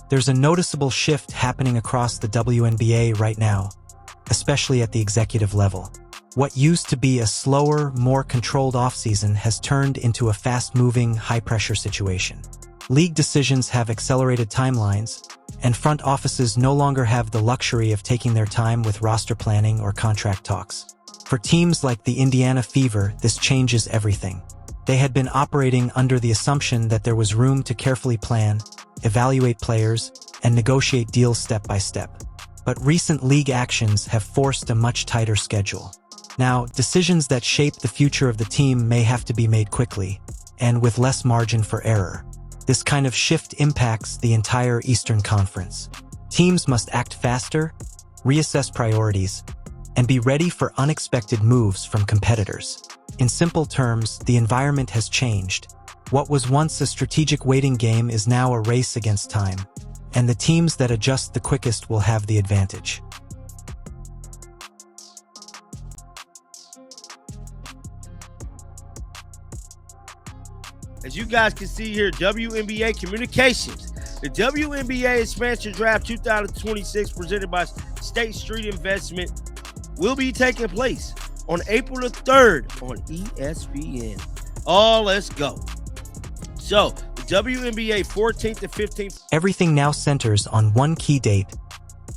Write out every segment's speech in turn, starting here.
There's a noticeable shift happening across the WNBA right now, especially at the executive level. What used to be a slower, more controlled offseason has turned into a fast-moving, high-pressure situation. League decisions have accelerated timelines, and front offices no longer have the luxury of taking their time with roster planning or contract talks. For teams like the Indiana Fever, this changes everything. They had been operating under the assumption that there was room to carefully plan, evaluate players, and negotiate deals step by step. But recent league actions have forced a much tighter schedule. Now, decisions that shape the future of the team may have to be made quickly, and with less margin for error. This kind of shift impacts the entire Eastern Conference. Teams must act faster, reassess priorities, and be ready for unexpected moves from competitors. In simple terms, the environment has changed. What was once a strategic waiting game is now a race against time, and the teams that adjust the quickest will have the advantage. As you guys can see here, WNBA Communications. The WNBA Expansion Draft 2026 presented by State Street Investment will be taking place on April the 3rd on ESPN. Oh, let's go. So, the WNBA 14th to 15th. Everything now centers on one key date,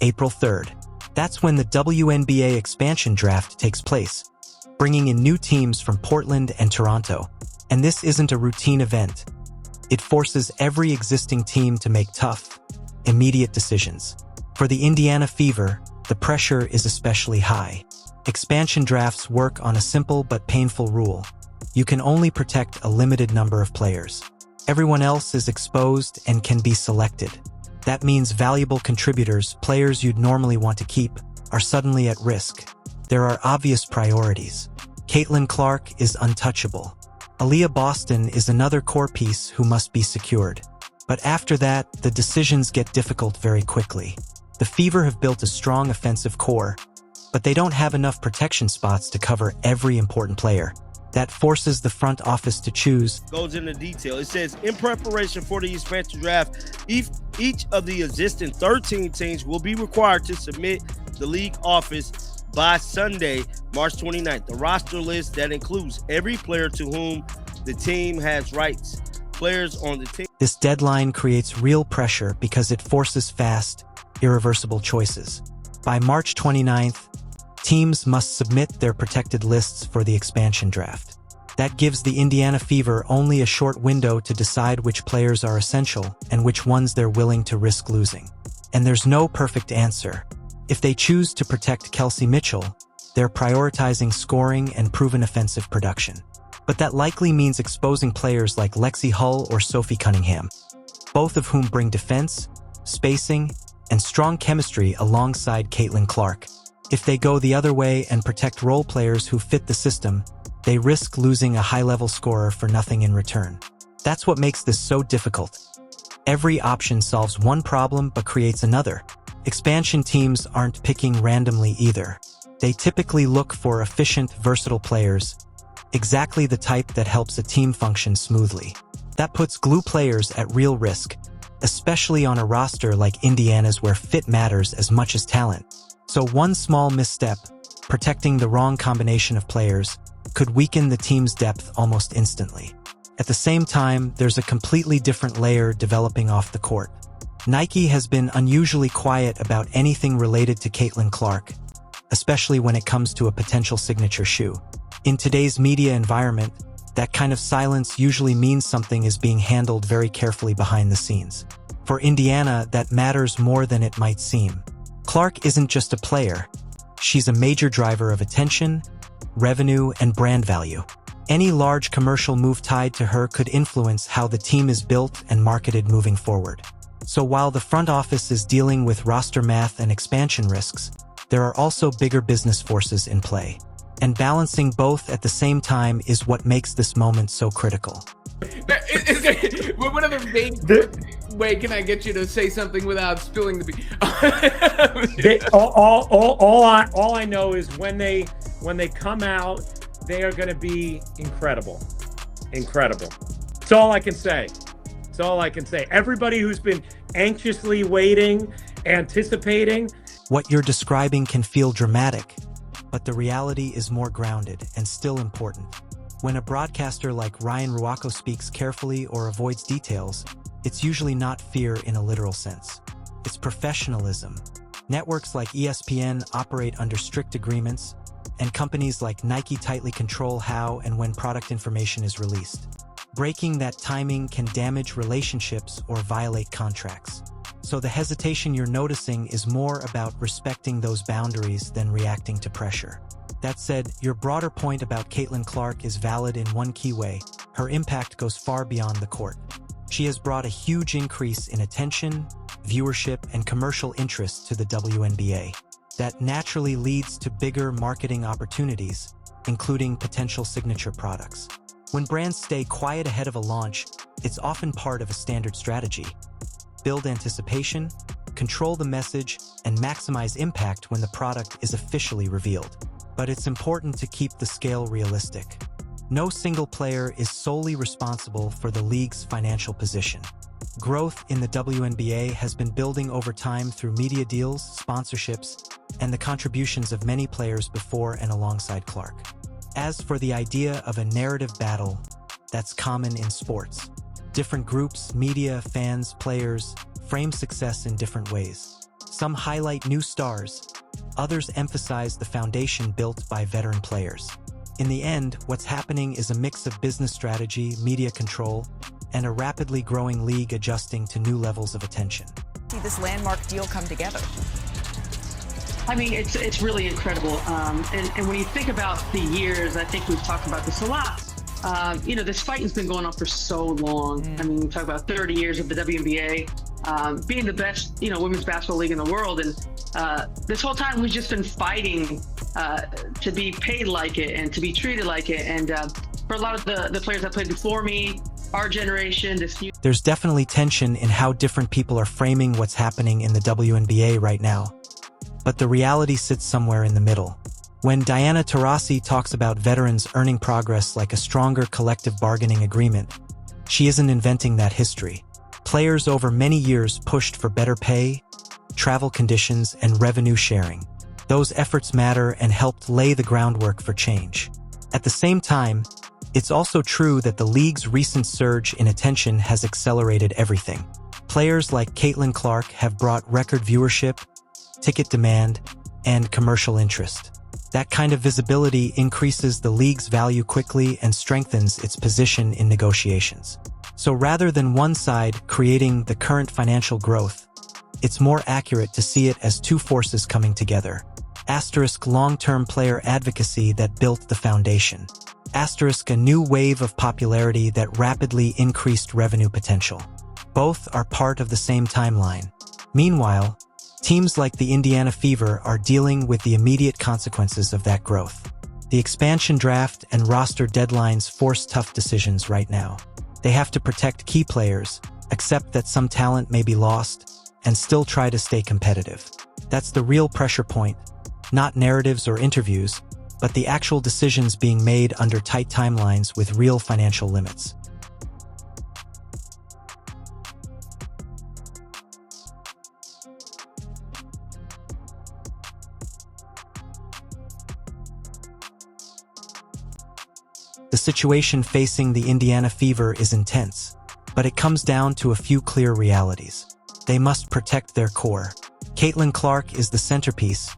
April 3rd. That's when the WNBA Expansion Draft takes place, bringing in new teams from Portland and Toronto. And this isn't a routine event. It forces every existing team to make tough, immediate decisions. For the Indiana Fever, the pressure is especially high. Expansion drafts work on a simple but painful rule. You can only protect a limited number of players. Everyone else is exposed and can be selected. That means valuable contributors, players you'd normally want to keep, are suddenly at risk. There are obvious priorities. Caitlin Clark is untouchable. Aaliyah Boston is another core piece who must be secured. But after that, the decisions get difficult very quickly. The Fever have built a strong offensive core, but they don't have enough protection spots to cover every important player. That forces the front office to choose. Goes into detail. It says, in preparation for the expansion draft, each of the existing 13 teams will be required to submit the league office by Sunday, March 29th. The roster list that includes every player to whom the team has rights. Players on the team. This deadline creates real pressure because it forces fast, irreversible choices. By March 29th, teams must submit their protected lists for the expansion draft. That gives the Indiana Fever only a short window to decide which players are essential and which ones they're willing to risk losing. And there's no perfect answer. If they choose to protect Kelsey Mitchell, they're prioritizing scoring and proven offensive production. But that likely means exposing players like Lexi Hull or Sophie Cunningham, both of whom bring defense, spacing, and strong chemistry alongside Caitlin Clark. If they go the other way and protect role players who fit the system, they risk losing a high-level scorer for nothing in return. That's what makes this so difficult. Every option solves one problem but creates another. Expansion teams aren't picking randomly either. They typically look for efficient, versatile players, exactly the type that helps a team function smoothly. That puts glue players at real risk, especially on a roster like Indiana's where fit matters as much as talent. So one small misstep, protecting the wrong combination of players, could weaken the team's depth almost instantly. At the same time, there's a completely different layer developing off the court. Nike has been unusually quiet about anything related to Caitlin Clark, especially when it comes to a potential signature shoe. In today's media environment, that kind of silence usually means something is being handled very carefully behind the scenes. For Indiana, that matters more than it might seem. Clark isn't just a player. She's a major driver of attention, revenue, and brand value. Any large commercial move tied to her could influence how the team is built and marketed moving forward. So while the front office is dealing with roster math and expansion risks, there are also bigger business forces in play. And balancing both at the same time is what makes this moment so critical. What are the main... Wait, can I get you to say something without spilling the beans? All I know is when they come out, they are going to be incredible. Incredible. That's all I can say. That's all I can say. Everybody who's been anxiously waiting, anticipating. What you're describing can feel dramatic, but the reality is more grounded and still important. When a broadcaster like Ryan Ruocco speaks carefully or avoids details, it's usually not fear in a literal sense. It's professionalism. Networks like ESPN operate under strict agreements, and companies like Nike tightly control how and when product information is released. Breaking that timing can damage relationships or violate contracts. So the hesitation you're noticing is more about respecting those boundaries than reacting to pressure. That said, your broader point about Caitlin Clark is valid in one key way. Her impact goes far beyond the court. She has brought a huge increase in attention, viewership, and commercial interest to the WNBA. That naturally leads to bigger marketing opportunities, including potential signature products. When brands stay quiet ahead of a launch, it's often part of a standard strategy. Build anticipation, control the message, and maximize impact when the product is officially revealed. But it's important to keep the scale realistic. No single player is solely responsible for the league's financial position. Growth in the WNBA has been building over time through media deals, sponsorships, and the contributions of many players before and alongside Clark. As for the idea of a narrative battle, that's common in sports. Different groups, media, fans, players, frame success in different ways. Some highlight new stars, others emphasize the foundation built by veteran players. In the end, what's happening is a mix of business strategy, media control, and a rapidly growing league adjusting to new levels of attention. See this landmark deal come together. I mean, it's really incredible. And when you think about the years, I think we've talked about this a lot. This fighting's been going on for so long. I mean, we talk about 30 years of the WNBA being the best, women's basketball league in the world. And this whole time we've just been fighting to be paid like it and to be treated like it. And for a lot of the players that played before me, our generation, There's definitely tension in how different people are framing what's happening in the WNBA right now. But the reality sits somewhere in the middle. When Diana Taurasi talks about veterans earning progress like a stronger collective bargaining agreement, she isn't inventing that history. Players over many years pushed for better pay, travel conditions, and revenue sharing. Those efforts matter and helped lay the groundwork for change. At the same time, it's also true that the league's recent surge in attention has accelerated everything. Players like Caitlin Clark have brought record viewership, ticket demand, and commercial interest. That kind of visibility increases the league's value quickly and strengthens its position in negotiations. So rather than one side creating the current financial growth, it's more accurate to see it as two forces coming together. Asterisk long-term player advocacy that built the foundation. Asterisk a new wave of popularity that rapidly increased revenue potential. Both are part of the same timeline. Meanwhile, teams like the Indiana Fever are dealing with the immediate consequences of that growth. The expansion draft and roster deadlines force tough decisions right now. They have to protect key players, accept that some talent may be lost, and still try to stay competitive. That's the real pressure point, not narratives or interviews, but the actual decisions being made under tight timelines with real financial limits. The situation facing the Indiana Fever is intense, but it comes down to a few clear realities. They must protect their core. Caitlin Clark is the centerpiece,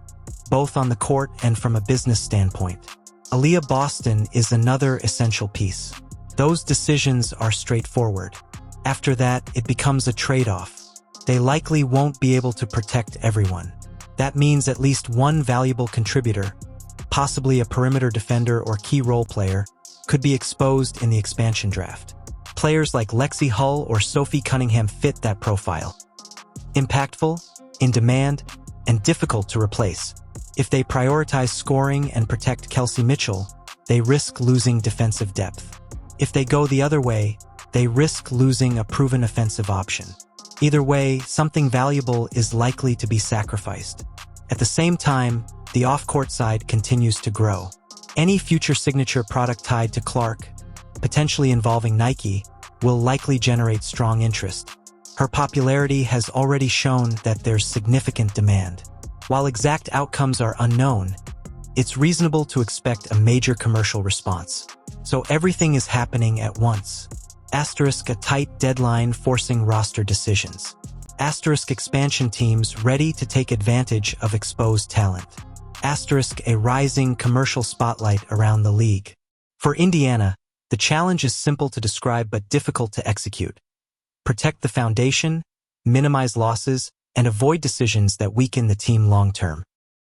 both on the court and from a business standpoint. Aaliyah Boston is another essential piece. Those decisions are straightforward. After that, it becomes a trade-off. They likely won't be able to protect everyone. That means at least one valuable contributor, possibly a perimeter defender or key role player, could be exposed in the expansion draft. Players like Lexi Hull or Sophie Cunningham fit that profile. Impactful, in demand, and difficult to replace. If they prioritize scoring and protect Kelsey Mitchell, they risk losing defensive depth. If they go the other way, they risk losing a proven offensive option. Either way, something valuable is likely to be sacrificed. At the same time, the off-court side continues to grow. Any future signature product tied to Clark, potentially involving Nike, will likely generate strong interest. Her popularity has already shown that there's significant demand. While exact outcomes are unknown, it's reasonable to expect a major commercial response. So everything is happening at once. Asterisk a tight deadline forcing roster decisions. Asterisk expansion teams ready to take advantage of exposed talent. Asterisk a rising commercial spotlight around the league. For Indiana, the challenge is simple to describe but difficult to execute. Protect the foundation, minimize losses, and avoid decisions that weaken the team long-term.